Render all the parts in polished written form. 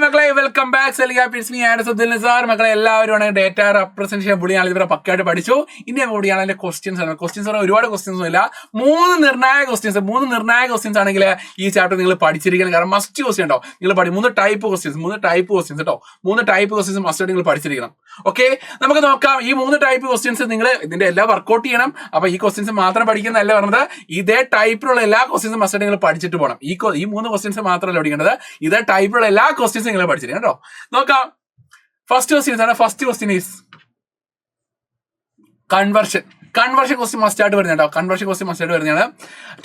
മക്കളെ welcome back sir. മക്കളെ എല്ലാവരും ഡേറ്റ റെപ്രസെന്റേഷൻ പൊളിയാണ് ഇവരെ പക്കായിട്ട് പഠിച്ചു. ഇനി കൂടിയാണ് അതിന്റെ ക്വസ്റ്റ്യൻസ് ഒരുപാട് ക്വസ്റ്റ്യൻസ് ഇല്ല. മൂന്ന് നിർണായക ക്വസ്റ്റ്യൻസ് ആണെങ്കിൽ ഈ ചാപ്റ്റർ നിങ്ങൾ പഠിച്ചിരിക്കണം. കാരണം മസ്റ്റ് ക്വസ്റ്റ്യൻ ഉണ്ടോ നിങ്ങൾ മൂന്ന് ടൈപ്പ് ക്വസ്റ്റ്യൻസ് കേട്ടോ. മൂന്ന് ടൈപ്പ് ക്വസ്റ്റ്യൻസ് മസ്റ്റ് നിങ്ങൾ പഠിച്ചിരിക്കണം. ഓക്കെ, നമുക്ക് നോക്കാം. ഈ മൂന്ന് ടൈപ്പ് ക്വസ്റ്റ്യൻസ് നിങ്ങൾ ഇതിന്റെ എല്ലാം വർക്ക്ഔട്ട് ചെയ്യണം. അപ്പൊ ഈ ക്വസ്റ്റ്യൻസ് മാത്രം പഠിക്കുന്നതല്ല പറഞ്ഞത്, ഇതേ ടൈപ്പിലുള്ള എല്ലാ ക്വസ്റ്റ്യൻസും മസ്റ്റ് നിങ്ങൾ പഠിച്ചിട്ട് പോകണം. ഈ മൂന്ന് ക്വസ്റ്റ്യൻസ് മാത്രമല്ല പഠിക്കേണ്ടത്, ഇതേ ടൈപ്പിലുള്ള എല്ലാ ക്വസ്റ്റ്യൻസും നിങ്ങൾ പഠിച്ചിരിക്കണം കേട്ടോ. നോക്കാം. First question is conversion question must ആയിട്ട് വരുന്നുണ്ടോ. കൺവേർഷൻ ക്വസ്റ്റ്യൻ മസ്റ്റ് ആയിട്ട് വരുന്നതാണ്.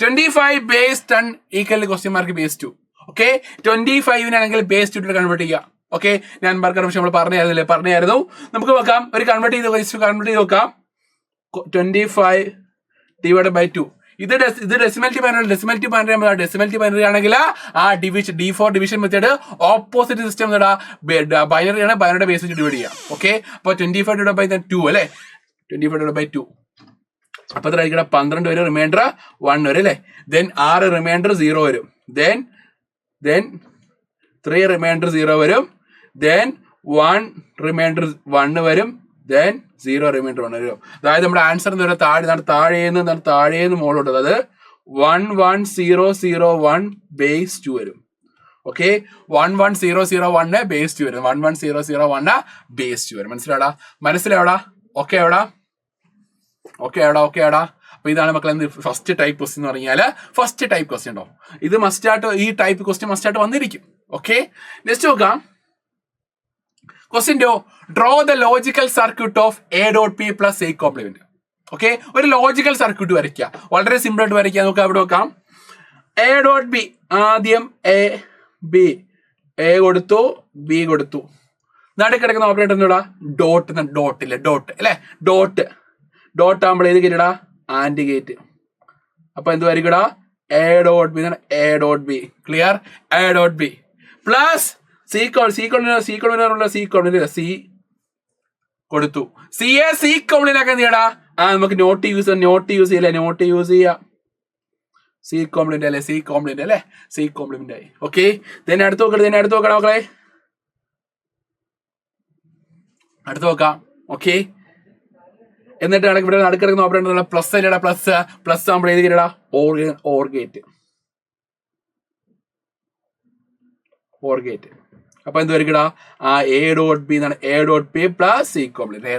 25 base 10 equal question mark base 2. Okay, 25-നാണെങ്കിൽ base 2 കൺവേർട്ട് ചെയ്യുക. ഓക്കെ, ഞാൻ നമ്മൾ പറഞ്ഞായിരുന്നു. നമുക്ക് നോക്കാം, ഒരു കൺവേർട്ട് ചെയ്ത് നോക്കാം. 25 divided by 2. ഇത് ഡെസിമൽ ബൈനറി ആണെങ്കിൽ ആ division D4 division method opposite system binary ആണ്. ബൈനറിയുടെ ബേസ് വെച്ച് ഡിവൈഡ് ചെയ്യാം. ഓക്കെ, അപ്പൊ 25 divided by 2 അല്ലെ, 25 divided by 2. അപ്പൊ എത്ര ആയിരിക്കണം? 12 വരും, റിമൈൻഡർ 1 വരും അല്ലെ. ദെൻ 6 റിമൈൻഡർ 0 വരും. ദെൻ 3 റിമൈൻഡർ 0 വരും. ദെൻ 1 റിമൈൻഡർ 1 വരും. ദെൻ 0 റിമൈൻഡർ 1 വരും. അതായത് നമ്മുടെ ആൻസർ എന്ന് പറയുന്നത് താഴേന്ന് മുകളിലോട്ട്, അതായത് 11001 base 2 വരും. ഓക്കെ, 11001 base 2 വരും. 11001 base 2 വരും. മനസ്സിലാവടാ? ഓക്കെ ആവടാ? അപ്പൊ ഇതാണ് മക്കളെ ഫസ്റ്റ് ടൈപ്പ് ക്വസ്റ്റ്യൻ എന്ന് പറഞ്ഞാല്. ഫസ്റ്റ് ടൈപ്പ് ക്വസ്റ്റ്യൻ ഉണ്ടോ, ഇത് മസ്റ്റായിട്ട് ഈ ടൈപ്പ് ക്വസ്റ്റ്യൻ മസ്റ്റായിട്ട് വന്നിരിക്കും. ഓക്കെ, നെക്സ്റ്റ് നോക്കാം. Question draw the logical circuit of A.P plus A complement. Okay, ഒരു ലോജിക്കൽ സർക്യൂട്ട് വരയ്ക്കുക. വളരെ സിമ്പിൾ ആയിട്ട് വരയ്ക്കുക. നമുക്ക് അവിടെ നോക്കാം. A.B ആദ്യം A കൊടുത്തു, B കൊടുത്തു. നടുക്ക് കിടക്കുന്ന ഓപ്പറേറ്റർ എന്തുടാ? ഡോട്ട് അല്ലെ. ഡോട്ട് ആകുമ്പോൾ ഏത് ഗേറ്റാ? And gate. അപ്പൊ എന്ത് വരികടാ? A.B. Clear? A.B plus C കൊടുത്തു. സി കോംപ്ലിമെന്റ് എന്ത് ചെയ്യടാ? നമുക്ക് നോട്ട് യൂസ് ചെയ്യാം. സി കോംപ്ലിമെന്റ് ആയി. ഓക്കെ, അടുത്ത് നോക്കണം മക്കളെ. അടുത്ത് നോക്കാം. ഓക്കെ, എന്നിട്ട് ഇവിടെ നടുക്കിടക്കുന്ന ഓപ്പറേറ്റർ പ്ലസ് അല്ലടാ. പ്ലസ് ആകുമ്പോൾ ഏത് ഗേറ്റാ? Or gate. അപ്പൊ എന്ത് വരികടാ? A.B എന്നാണ്. A.P പ്ലസ് സി കോംപ്ലിമെന്റ്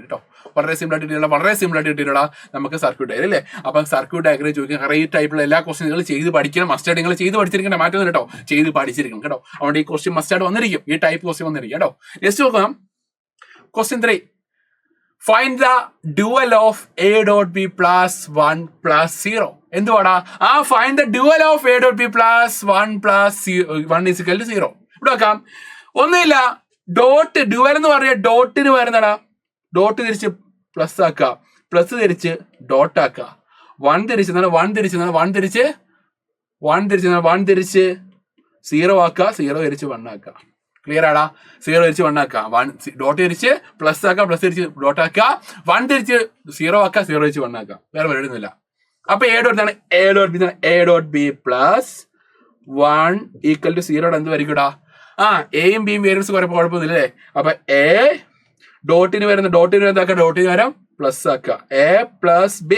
കേട്ടോ. വളരെ സിമ്പിൾ ആയിട്ട് കിട്ടിയിട്ടാ നമുക്ക് സർക്യൂട്ട് ആയത് അല്ലേ. അപ്പൊ സർക്യൂട്ട് ഡയഗ്രം ചോദിക്കാൻ ഈ ടൈപ്പിലുള്ള എല്ലാ ക്വസ്റ്റ്യനുകളും ചെയ്ത് പഠിക്കണം. മസ്റ്റായിട്ട് നിങ്ങൾ ചെയ്ത് പഠിച്ചിരിക്കണം. മാറ്റം കേട്ടോ, ചെയ്ത് പഠിച്ചിരിക്കണം കേട്ടോ. അതുകൊണ്ട് ഈ ക്വസ്റ്റ്യൻ മസ്റ്റായിട്ട് വന്നിരിക്കും. ഈ ടൈപ്പ് ക്വസ്റ്റ്യൻ വന്നിരിക്കും കേട്ടോ. നെക്സ്റ്റ് നോക്കാം. Question 3. Find the dual of A.B plus 1 plus 0. എന്തുവാടാ? Find the dual of A.B plus 1 plus 1 equal to 0. ഇവിടെ നോക്കാം. ഒന്നുമില്ല, ഡ്യുവൽ എന്ന് പറഞ്ഞാൽ ഡോട്ടിന് വരുന്നടാ. ഡോട്ട് തിരിച്ച് പ്ലസ് ആക്കുക, പ്ലസ് തിരിച്ച് ഡോട്ട് ആക്കുക. 1 തിരിച്ച് 0 ആക്കുക, 0 തിരിച്ച് 1 ആക്കുക. ക്ലിയർ ആടാ? 0 തിരിച്ച് 1 ആക്കുക, ഡോട്ട് തിരിച്ച് പ്ലസ് ആക്കുക, പ്ലസ് തിരിച്ച് ഡോട്ട് ആക്കുക, 1 തിരിച്ച് 0 ആക്കുക, 0 തിരിച്ച് 1 ആക്കുക. വേറെ വരുന്നില്ല. അപ്പൊ A.B പ്ലസ് 1 ഈക്വൽ ടു 0 എന്ത് വരികൂടാ? എയും ബിയും വേരിയബിൾസ് കുഴപ്പമൊന്നുമില്ല അല്ലേ. അപ്പൊ ഡോട്ടിന് വരാം പ്ലസ് ആക്കുക. A plus B.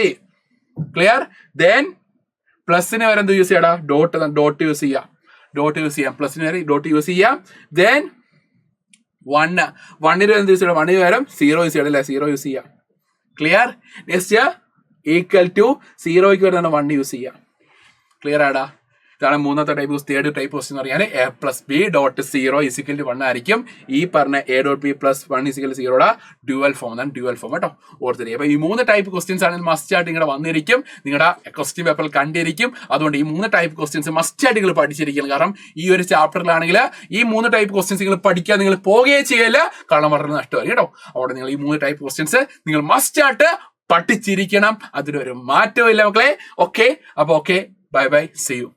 Clear? Then പ്ലസിന് വരെ എന്ത് യൂസ് ചെയ്യടാ? ഡോട്ട് യൂസ് ചെയ്യാം. പ്ലസിന് വരെ ഡോട്ട് യൂസ് ചെയ്യാം. ദെൻ 1 എന്ത് യൂസ് ചെയ്യണം? 1 വരും 0 യൂസ് ചെയ്യണം അല്ലേ. 0 യൂസ് ചെയ്യാം. ക്ലിയർ? നെക്സ്റ്റ് ഈക്വൽ ടു 0 വരുന്ന 1 യൂസ് ചെയ്യാം. ക്ലിയർ ആടാ? ഇതാണ് മൂന്നാമത്തെ ടൈപ്പ്. തേർഡ് ടൈപ്പ് ക്വസ്റ്റ്യൻ എന്ന് പറഞ്ഞാൽ A plus B dot 0 equal to 1 ആയിരിക്കും. ഈ പറഞ്ഞ A.B plus 1 equal to 0 dual form കേട്ടോ. ഓർത്തിരി. അപ്പൊ ഈ 3 ടൈപ്പ് ക്വസ്റ്റ്യൻസ് ആണ് മസ്റ്റ് ആയിട്ട് നിങ്ങളുടെ വന്നിരിക്കും. നിങ്ങളുടെ ക്വസ്റ്റ്യൻ പേപ്പറിൽ കണ്ടിരിക്കും. അതുകൊണ്ട് ഈ 3 ടൈപ്പ് ക്വസ്റ്റ്യൻസ് മസ്റ്റ് ആയിട്ട് നിങ്ങൾ പഠിച്ചിരിക്കണം. കാരണം ഈ ഒരു ചാപ്റ്ററിലാണെങ്കിൽ ഈ 3 ടൈപ്പ് ക്വസ്റ്റ്യൻസ് നിങ്ങൾ പഠിക്കാൻ നിങ്ങൾ പോകുകയേ ചെയ്യല്ല. കാരണം വളരെ നഷ്ടമായി കേട്ടോ. അവിടെ നിങ്ങൾ ഈ 3 ടൈപ്പ് ക്വസ്റ്റ്യൻസ് നിങ്ങൾ മസ്റ്റ് ആയിട്ട് പഠിച്ചിരിക്കണം. അതിനൊരു മാറ്റവും ഇല്ല മക്കളെ. ഓക്കെ, അപ്പൊ ഓക്കെ, ബൈ, സീ യു.